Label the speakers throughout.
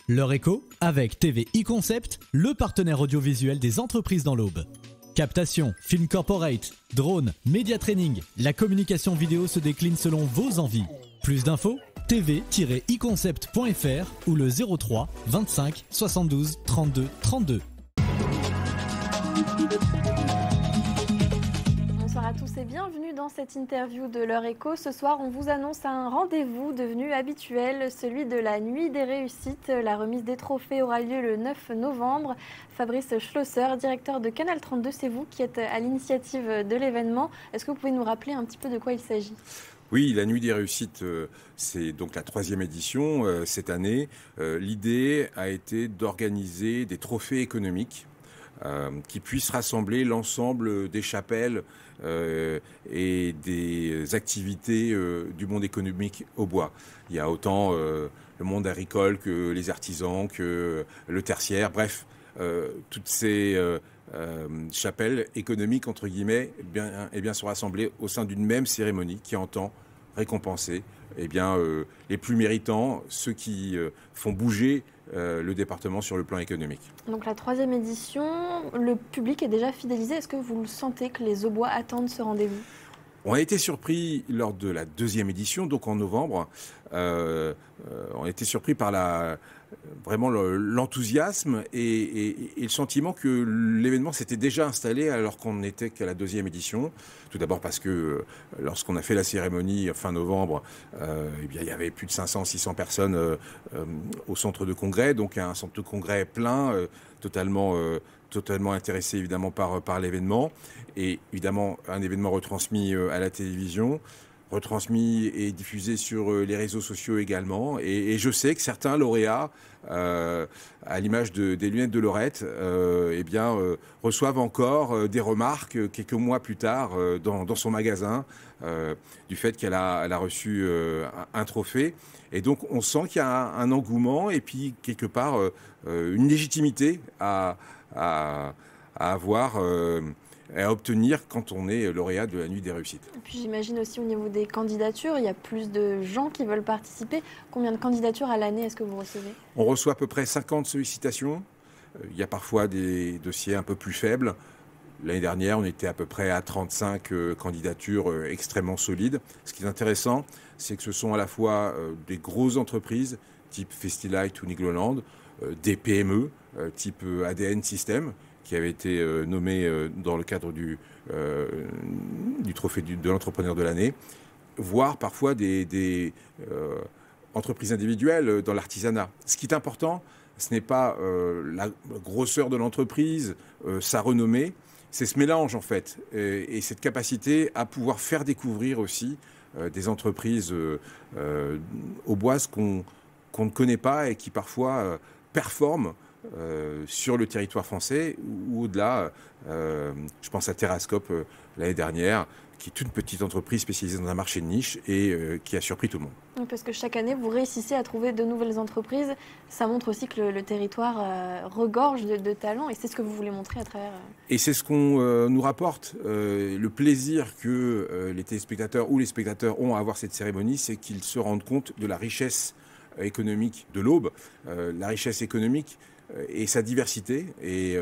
Speaker 1: L'heure écho avec TV e-Concept, le partenaire audiovisuel des entreprises dans l'Aube. Captation, film corporate, drone, média training, la communication vidéo se décline selon vos envies. Plus d'infos, tv-econcept.fr ou le 03 25 72 32 32.
Speaker 2: Bonsoir à tous et bienvenue dans cette interview de l'heure écho. Ce soir, on vous annonce un rendez-vous devenu habituel, celui de la Nuit des réussites. La remise des trophées aura lieu le 9 novembre. Fabrice Schlosser, directeur de Canal 32, c'est vous qui êtes à l'initiative de l'événement. Est-ce que vous pouvez nous rappeler un petit peu de quoi il s'agit ?
Speaker 3: Oui, la Nuit des réussites, c'est donc la 3e édition cette année. L'idée a été d'organiser des trophées économiques qui puissent rassembler l'ensemble des chapelles et des activités du monde économique au bois. Il y a autant le monde agricole que les artisans, que le tertiaire, bref, toutes ces chapelles économiques, entre guillemets, eh bien, sont rassemblées au sein d'une même cérémonie qui entend récompenser les plus méritants, ceux qui font bouger le département sur le plan économique.
Speaker 2: Donc la 3e édition, le public est déjà fidélisé. Est-ce que vous le sentez que les Aubois attendent ce rendez-vous ?
Speaker 3: On a été surpris lors de la 2e édition, donc en novembre. On a été surpris par vraiment l'enthousiasme et le sentiment que l'événement s'était déjà installé alors qu'on n'était qu'à la 2e édition. Tout d'abord parce que lorsqu'on a fait la cérémonie fin novembre, il y avait plus de 500-600 personnes au centre de congrès, donc un centre de congrès plein, totalement intéressé évidemment par l'événement, et évidemment un événement retransmis à la télévision, retransmis et diffusé sur les réseaux sociaux également. Et je sais que certains lauréats, à l'image des lunettes de Laurette, reçoivent encore des remarques quelques mois plus tard dans son magasin du fait qu'elle a reçu un trophée. Et donc on sent qu'il y a un engouement et puis quelque part une légitimité à avoir et à obtenir quand on est lauréat de la Nuit des réussites.
Speaker 2: Et puis j'imagine aussi au niveau des candidatures, il y a plus de gens qui veulent participer. Combien de candidatures à l'année est-ce que vous recevez ?
Speaker 3: On reçoit à peu près 50 sollicitations. Il y a parfois des dossiers un peu plus faibles. L'année dernière, on était à peu près à 35 candidatures extrêmement solides. Ce qui est intéressant, c'est que ce sont à la fois des grosses entreprises, type Festilite ou Nigloland, des PME, type ADN System, qui avait été nommé dans le cadre du trophée de l'entrepreneur de l'année, voire parfois des entreprises individuelles dans l'artisanat. Ce qui est important, ce n'est pas la grosseur de l'entreprise, sa renommée, c'est ce mélange en fait, et cette capacité à pouvoir faire découvrir aussi des entreprises auboises qu'on ne connaît pas et qui parfois performent sur le territoire français ou au-delà. Je pense à Terrascope l'année dernière, qui est une petite entreprise spécialisée dans un marché de niche et qui a surpris tout le monde.
Speaker 2: Parce que chaque année, vous réussissez à trouver de nouvelles entreprises. Ça montre aussi que le territoire regorge de talents et c'est ce que vous voulez montrer à travers...
Speaker 3: Et c'est ce qu'on nous rapporte. Le plaisir que les téléspectateurs ou les spectateurs ont à voir cette cérémonie, c'est qu'ils se rendent compte de la richesse économique de l'Aube, la richesse économique et sa diversité, et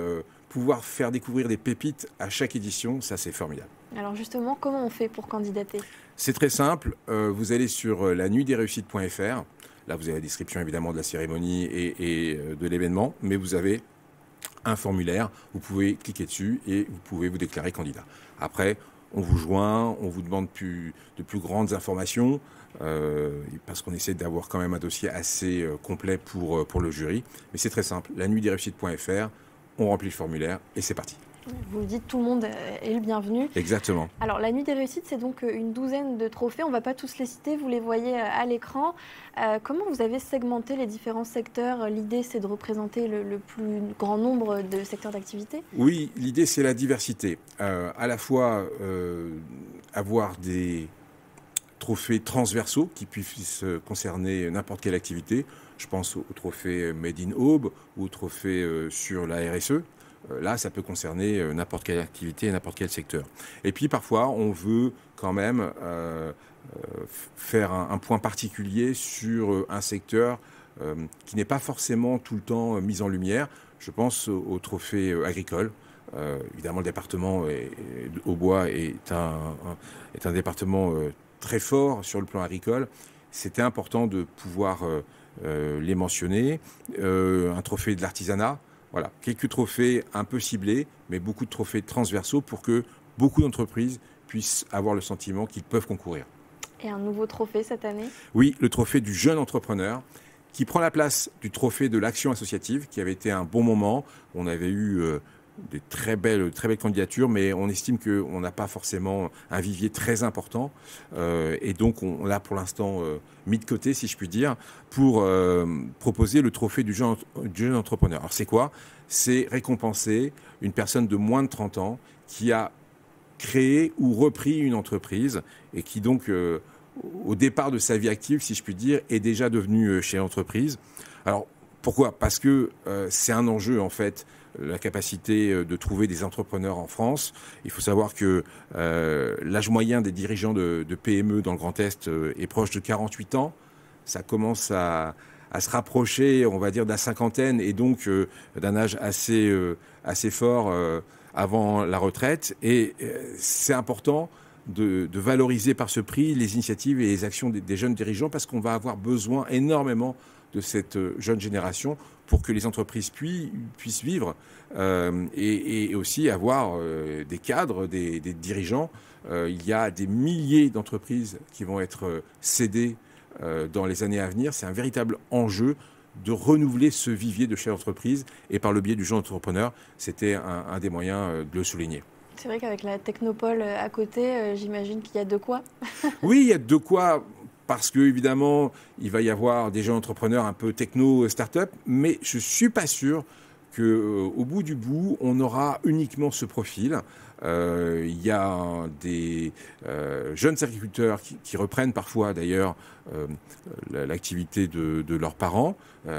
Speaker 3: pouvoir faire découvrir des pépites à chaque édition, ça c'est formidable.
Speaker 2: Alors justement, comment on fait pour candidater ?
Speaker 3: C'est très simple, vous allez sur lanuitdesréussites.fr, là vous avez la description évidemment de la cérémonie et de l'événement, mais vous avez un formulaire, vous pouvez cliquer dessus et vous pouvez vous déclarer candidat. Après, on vous joint, on vous demande de plus grandes informations, parce qu'on essaie d'avoir quand même un dossier assez complet pour le jury. Mais c'est très simple, lanuitdesréussites.fr, on remplit le formulaire et c'est parti.
Speaker 2: Vous le dites, tout le monde est le bienvenu.
Speaker 3: Exactement.
Speaker 2: Alors, la Nuit des réussites, c'est donc une douzaine de trophées. On ne va pas tous les citer, vous les voyez à l'écran. Comment vous avez segmenté les différents secteurs ? L'idée, c'est de représenter le plus grand nombre de secteurs d'activité ?
Speaker 3: Oui, l'idée, c'est la diversité. À la fois avoir des trophées transversaux qui puissent concerner n'importe quelle activité. Je pense au trophée Made in Aube ou au trophée sur la RSE. Là, ça peut concerner n'importe quelle activité et n'importe quel secteur. Et puis, parfois, on veut quand même faire un point particulier sur un secteur qui n'est pas forcément tout le temps mise en lumière. Je pense au trophée agricole. Évidemment, le département Aubois est un département très fort sur le plan agricole. C'était important de pouvoir les mentionner. Un trophée de l'artisanat. Voilà, quelques trophées un peu ciblés, mais beaucoup de trophées transversaux pour que beaucoup d'entreprises puissent avoir le sentiment qu'ils peuvent concourir.
Speaker 2: Et un nouveau trophée cette année ?
Speaker 3: Oui, le trophée du jeune entrepreneur, qui prend la place du trophée de l'action associative, qui avait été un bon moment. On avait eu des très belles candidatures, mais on estime qu'on n'a pas forcément un vivier très important. Et donc, on l'a pour l'instant mis de côté, si je puis dire, pour proposer le trophée du jeune entrepreneur. Alors, c'est quoi ? C'est récompenser une personne de moins de 30 ans qui a créé ou repris une entreprise et qui donc, au départ de sa vie active, si je puis dire, est déjà devenue chez l'entreprise. Alors, pourquoi ? Parce que c'est un enjeu, en fait, la capacité de trouver des entrepreneurs en France. Il faut savoir que l'âge moyen des dirigeants de PME dans le Grand Est est proche de 48 ans. Ça commence à se rapprocher, on va dire, de la cinquantaine et donc d'un âge assez fort avant la retraite. Et c'est important de valoriser par ce prix les initiatives et les actions des jeunes dirigeants parce qu'on va avoir besoin énormément de cette jeune génération pour que les entreprises puissent vivre et aussi avoir des cadres, des dirigeants. Il y a des milliers d'entreprises qui vont être cédées dans les années à venir. C'est un véritable enjeu de renouveler ce vivier de chefs d'entreprise et par le biais du jeune entrepreneur, c'était un des moyens de le souligner.
Speaker 2: C'est vrai qu'avec la Technopole à côté, j'imagine qu'il y a de quoi.
Speaker 3: Oui, il y a de quoi. Parce que évidemment, il va y avoir des jeunes entrepreneurs un peu techno, start-up, mais je suis pas sûr qu'au bout du bout, on aura uniquement ce profil. Il y a des jeunes agriculteurs qui reprennent parfois d'ailleurs l'activité de leurs parents.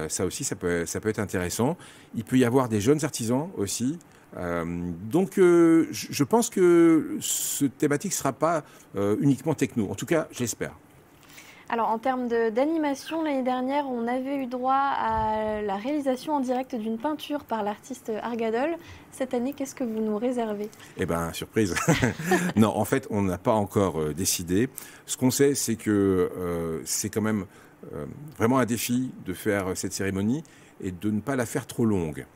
Speaker 3: Ça aussi, ça peut être intéressant. Il peut y avoir des jeunes artisans aussi. Donc, je pense que cette thématique ne sera pas uniquement techno. En tout cas, j'espère.
Speaker 2: Alors, en termes d'animation, l'année dernière, on avait eu droit à la réalisation en direct d'une peinture par l'artiste Argadol. Cette année, qu'est-ce que vous nous réservez ?
Speaker 3: Eh bien, surprise. Non, en fait, on n'a pas encore décidé. Ce qu'on sait, c'est que c'est quand même vraiment un défi de faire cette cérémonie et de ne pas la faire trop longue.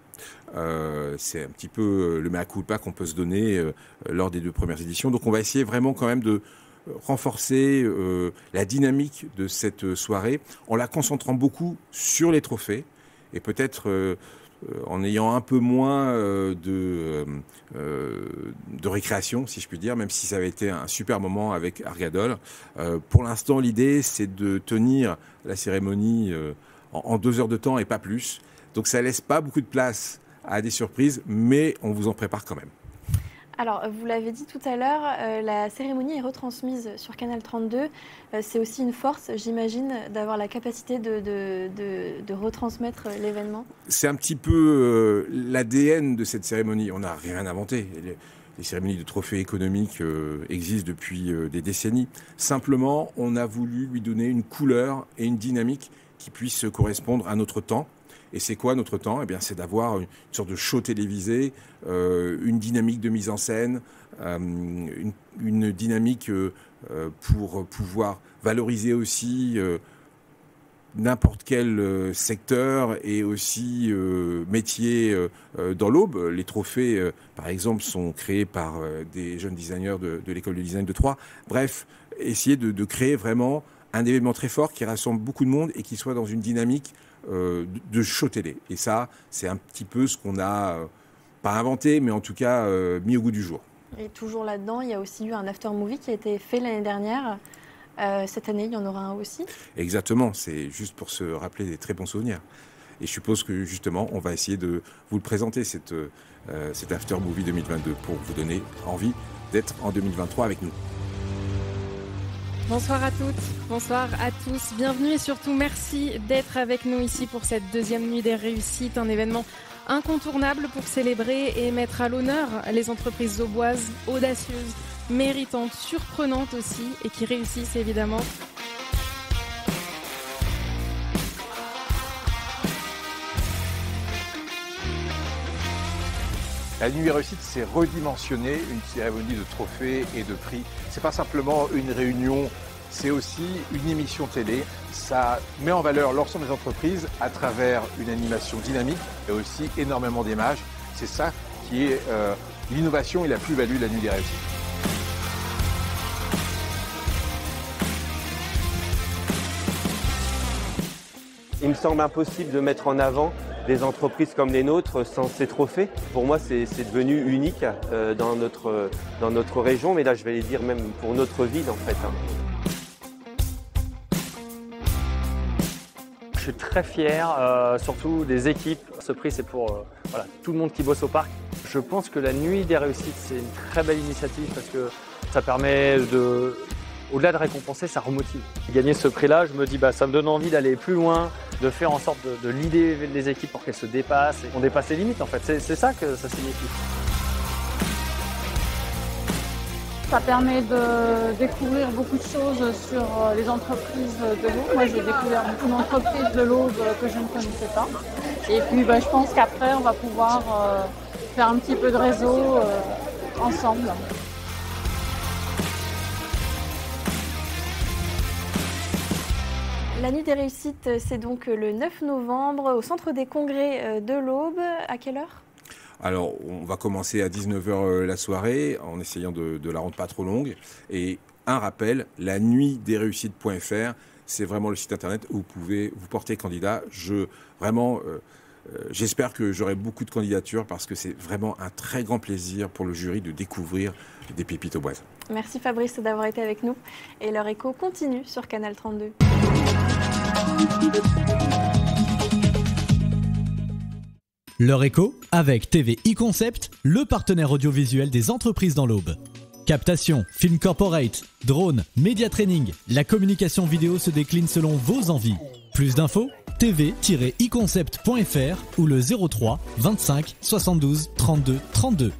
Speaker 3: C'est un petit peu le mea culpa qu'on peut se donner lors des 2 premières éditions. Donc, on va essayer vraiment quand même de renforcer la dynamique de cette soirée en la concentrant beaucoup sur les trophées et peut-être en ayant un peu moins de récréation, si je puis dire, même si ça avait été un super moment avec Argadol. Pour l'instant, l'idée, c'est de tenir la cérémonie en 2 heures de temps et pas plus. Donc ça laisse pas beaucoup de place à des surprises, mais on vous en prépare quand même.
Speaker 2: Alors, vous l'avez dit tout à l'heure, la cérémonie est retransmise sur Canal 32. C'est aussi une force, j'imagine, d'avoir la capacité de retransmettre l'événement. C'est
Speaker 3: un petit peu l'ADN de cette cérémonie. On n'a rien inventé. Les cérémonies de trophées économiques existent depuis des décennies. Simplement, on a voulu lui donner une couleur et une dynamique qui puissent correspondre à notre temps. Et c'est quoi notre temps ? Eh bien, c'est d'avoir une sorte de show télévisé, une dynamique de mise en scène, une dynamique pour pouvoir valoriser aussi n'importe quel secteur et aussi métier dans l'Aube. Les trophées, par exemple, sont créés par des jeunes designers de l'école de design de Troyes. Bref, essayer de créer vraiment un événement très fort qui rassemble beaucoup de monde et qui soit dans une dynamique de show télé. Et ça, c'est un petit peu ce qu'on a, pas inventé, mais en tout cas mis au goût du jour.
Speaker 2: Et toujours là-dedans, il y a aussi eu un after-movie qui a été fait l'année dernière. Cette année, il y en aura un aussi ?
Speaker 3: Exactement, c'est juste pour se rappeler des très bons souvenirs. Et je suppose que justement, on va essayer de vous le présenter, cet after-movie 2022, pour vous donner envie d'être en 2023 avec nous.
Speaker 4: Bonsoir à toutes, bonsoir à tous, bienvenue et surtout merci d'être avec nous ici pour cette 2e nuit des réussites, un événement incontournable pour célébrer et mettre à l'honneur les entreprises auboises, audacieuses, méritantes, surprenantes aussi et qui réussissent évidemment.
Speaker 5: La nuit des réussites, c'est redimensionner une cérémonie de trophées et de prix. C'est pas simplement une réunion, c'est aussi une émission télé. Ça met en valeur l'ensemble des entreprises à travers une animation dynamique et aussi énormément d'images. C'est ça qui est l'innovation et la plus-value de la nuit des réussites.
Speaker 6: Il me semble impossible de mettre en avant des entreprises comme les nôtres sans ces trophées. Pour moi, c'est devenu unique dans notre région, mais là, je vais les dire même pour notre ville en fait.
Speaker 7: Je suis très fier, surtout des équipes. Ce prix, c'est pour tout le monde qui bosse au parc. Je pense que la nuit des réussites, c'est une très belle initiative parce que ça permet au-delà de récompenser, ça remotive. Gagner ce prix-là, je me dis, ça me donne envie d'aller plus loin, de faire en sorte de l'idée les équipes pour qu'elles se dépassent et qu'on dépasse les limites en fait. C'est ça que ça signifie.
Speaker 8: Ça permet de découvrir beaucoup de choses sur les entreprises de l'Aube. Moi, j'ai découvert beaucoup d'entreprises de l'Aube que je ne connaissais pas. Et puis, je pense qu'après, on va pouvoir faire un petit peu de réseau ensemble.
Speaker 2: La nuit des réussites, c'est donc le 9 novembre au centre des congrès de l'Aube. À quelle heure ?
Speaker 3: Alors, on va commencer à 19h la soirée, en essayant de la rendre pas trop longue. Et un rappel, lanuitdesreussites.fr, c'est vraiment le site internet où vous pouvez vous porter candidat. J'espère que j'aurai beaucoup de candidatures parce que c'est vraiment un très grand plaisir pour le jury de découvrir des pépites auboises.
Speaker 2: Merci Fabrice d'avoir été avec nous. Et leur écho continue sur Canal 32.
Speaker 1: Leur écho avec TVI Concept, le partenaire audiovisuel des entreprises dans l'Aube. Captation, film corporate, drone, média training, la communication vidéo se décline selon vos envies. Plus d'infos, tv-iconcept.fr ou le 03 25 72 32 32.